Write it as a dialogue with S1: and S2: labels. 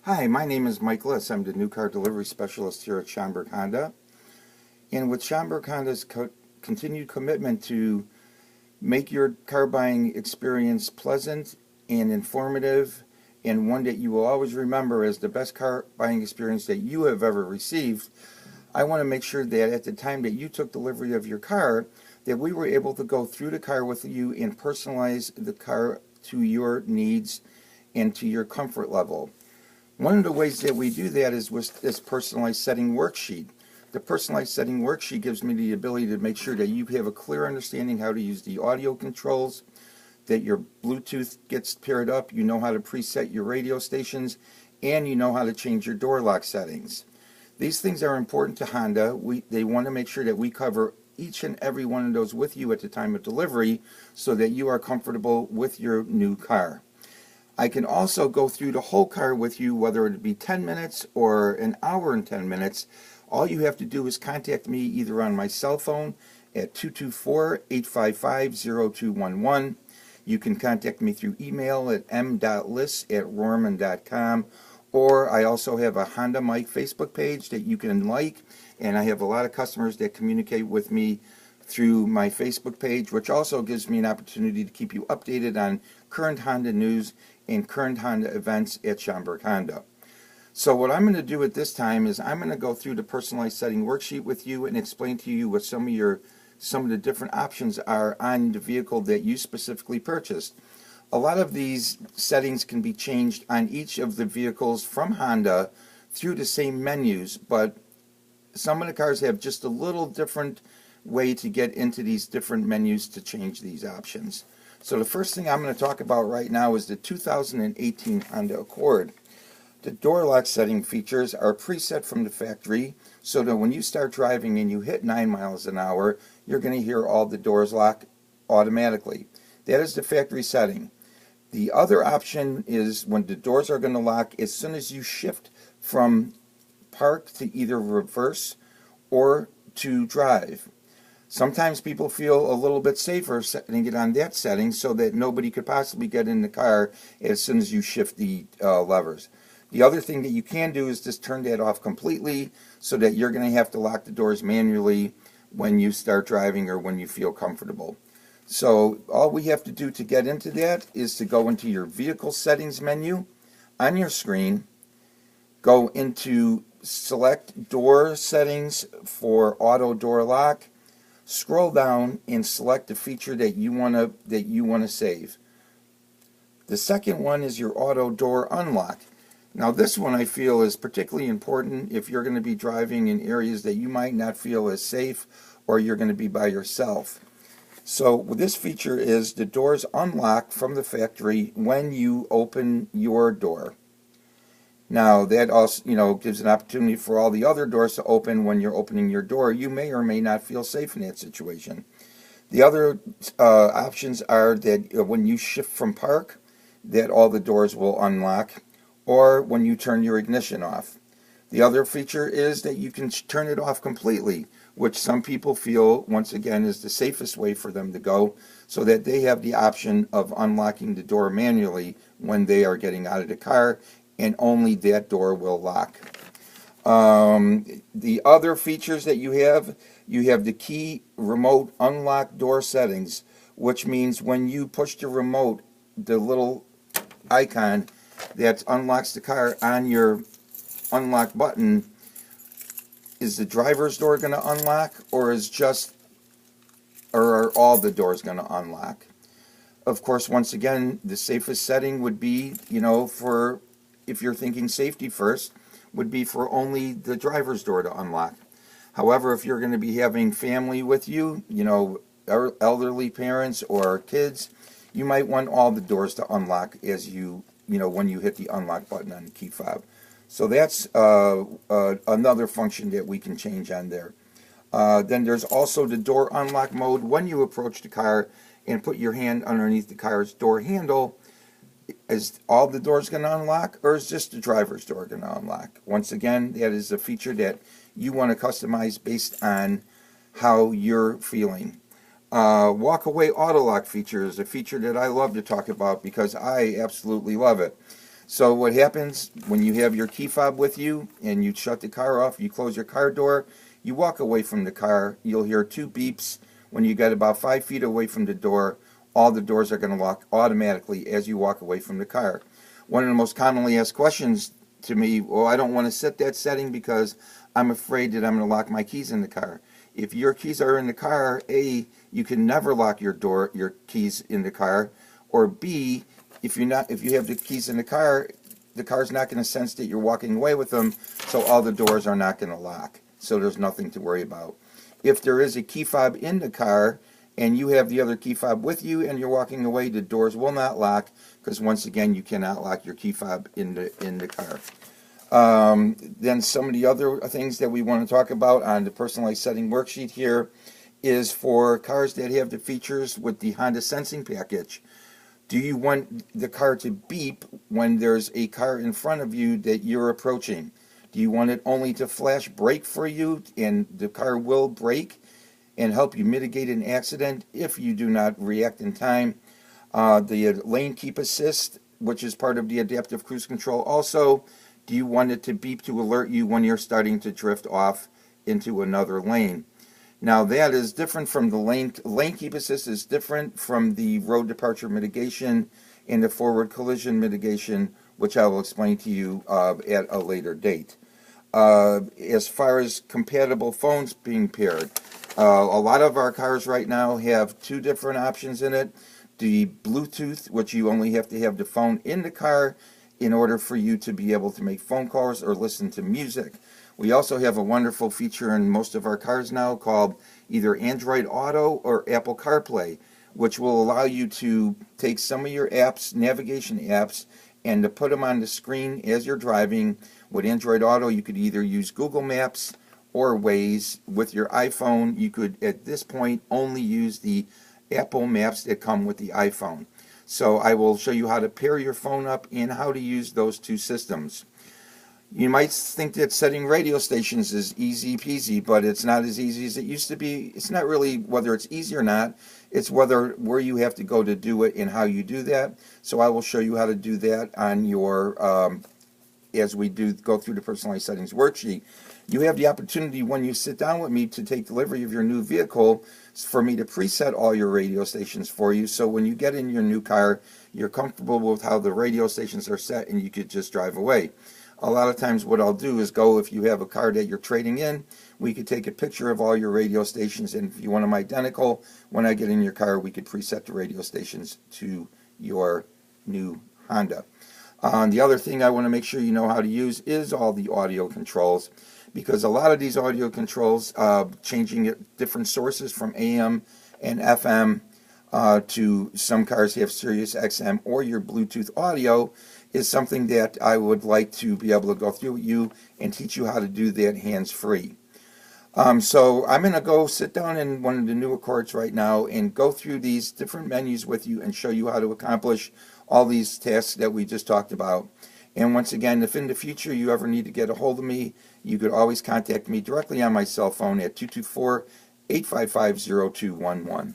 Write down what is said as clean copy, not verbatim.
S1: Hi, my name is Mike Liss. I'm the new car delivery specialist here at Schomburg Honda. And with Schomburg Honda's continued commitment to make your car buying experience pleasant and informative, and one that you will always remember as the best car buying experience that you have ever received, I want to make sure that at the time that you took delivery of your car, that we were able to go through the car with you and personalize the car to your needs and to your comfort level. One of the ways that we do that is with this personalized setting worksheet. The personalized setting worksheet gives me the ability to make sure that you have a clear understanding how to use the audio controls, that your Bluetooth gets paired up, you know how to preset your radio stations, and you know how to change your door lock settings. These things are important to Honda. They want to make sure that we cover each and every one of those with you at the time of delivery so that you are comfortable with your new car. I can also go through the whole car with you, whether it be 10 minutes or an hour and 10 minutes. All you have to do is contact me either on my cell phone at 224-855-0211. You can contact me through email at m.liss@rohrman.com, or I also have a Honda Mike Facebook page that you can like, and I have a lot of customers that communicate with me through my Facebook page, which also gives me an opportunity to keep you updated on current Honda news and current Honda events at Schomburg Honda. So what I'm going to do at this time is I'm going to go through the personalized setting worksheet with you and explain to you what some of the different options are on the vehicle that you specifically purchased. A lot of these settings can be changed on each of the vehicles from Honda through the same menus, but some of the cars have just a little different way to get into these different menus to change these options. So the first thing I'm going to talk about right now is the 2018 Honda Accord. The door lock setting features are preset from the factory so that when you start driving and you hit 9 miles an hour, you're going to hear all the doors lock automatically. That is the factory setting. The other option is when the doors are going to lock as soon as you shift from park to either reverse or to drive. Sometimes people feel a little bit safer setting it on that setting so that nobody could possibly get in the car as soon as you shift the levers. The other thing that you can do is just turn that off completely so that you're going to have to lock the doors manually when you start driving or when you feel comfortable. So all we have to do to get into that is to go into your vehicle settings menu on your screen, go into select door settings for auto door lock, scroll down and select the feature that you want to save. The second one is your auto door unlock. Now this one I feel is particularly important if you're going to be driving in areas that you might not feel as safe or you're going to be by yourself. So this feature is the doors unlock from the factory when you open your door. Now that also, gives an opportunity for all the other doors to open when you're opening your door. You may or may not feel safe in that situation. The other options are that when you shift from park, that all the doors will unlock, or when you turn your ignition off. The other feature is that you can turn it off completely, which some people feel, once again, is the safest way for them to go, so that they have the option of unlocking the door manually when they are getting out of the car, and only that door will lock. The other features that you have the key remote unlock door settings, which means when you push the remote, the little icon that unlocks the car on your unlock button, is the driver's door going to unlock, or are all the doors going to unlock? Of course, once again, the safest setting would be, for if you're thinking safety first, would be for only the driver's door to unlock. However, if you're going to be having family with you, elderly parents or kids, you might want all the doors to unlock as when you hit the unlock button on the key fob. So that's another function that we can change on there. Then there's also the door unlock mode when you approach the car and put your hand underneath the car's door handle. Is all the doors going to unlock, or is just the driver's door going to unlock? Once again, that is a feature that you want to customize based on how you're feeling. Walk away auto lock feature is a feature that I love to talk about because I absolutely love it. So what happens when you have your key fob with you and you shut the car off, you close your car door, you walk away from the car, you'll hear 2 beeps. When you get about 5 feet away from the door, all the doors are going to lock automatically as you walk away from the car. One of the most commonly asked questions to me, well, I don't want to set that setting because I'm afraid that I'm going to lock my keys in the car. If your keys are in the car, A, you can never lock your keys in the car, or B, if you have the keys in the car's not going to sense that you're walking away with them, so all the doors are not going to lock. So there's nothing to worry about. If there is a key fob in the car and you have the other key fob with you and you're walking away, the doors will not lock, because once again you cannot lock your key fob in the car. Then some of the other things that we want to talk about on the personalized setting worksheet here is for cars that have the features with the Honda Sensing package. Do you want the car to beep when there's a car in front of you that you're approaching? Do you want it only to flash brake for you, and the car will brake and help you mitigate an accident if you do not react in time? The lane keep assist, which is part of the adaptive cruise control also, do you want it to beep to alert you when you're starting to drift off into another lane? Now that is different from the lane keep assist is different from the road departure mitigation and the forward collision mitigation, which I will explain to you at a later date. As far as compatible phones being paired, a lot of our cars right now have 2 different options in it. The Bluetooth, which you only have to have the phone in the car in order for you to be able to make phone calls or listen to music. We also have a wonderful feature in most of our cars now called either Android Auto or Apple CarPlay, which will allow you to take some of your apps, navigation apps, and to put them on the screen as you're driving. With Android Auto, you could either use Google Maps or Waze. With your iPhone, you could at this point only use the Apple Maps that come with the iPhone. So I will show you how to pair your phone up and how to use those 2 systems. You might think that setting radio stations is easy peasy, but it's not as easy as it used to be. It's not really whether it's easy or not, it's where you have to go to do it and how you do that. So I will show you how to do that on your, as we go through the personalized settings worksheet. You have the opportunity when you sit down with me to take delivery of your new vehicle for me to preset all your radio stations for you, so when you get in your new car, you're comfortable with how the radio stations are set and you could just drive away. A lot of times what I'll do is if you have a car that you're trading in, we could take a picture of all your radio stations, and if you want them identical, when I get in your car, we could preset the radio stations to your new Honda. The other thing I want to make sure you know how to use is all the audio controls, because a lot of these audio controls, changing different sources from AM and FM to some cars have Sirius XM or your Bluetooth audio, is something that I would like to be able to go through with you and teach you how to do that hands-free. So I'm going to go sit down in one of the new Accords right now and go through these different menus with you and show you how to accomplish all these tasks that we just talked about. And once again, if in the future you ever need to get a hold of me, you could always contact me directly on my cell phone at 224-855-0211.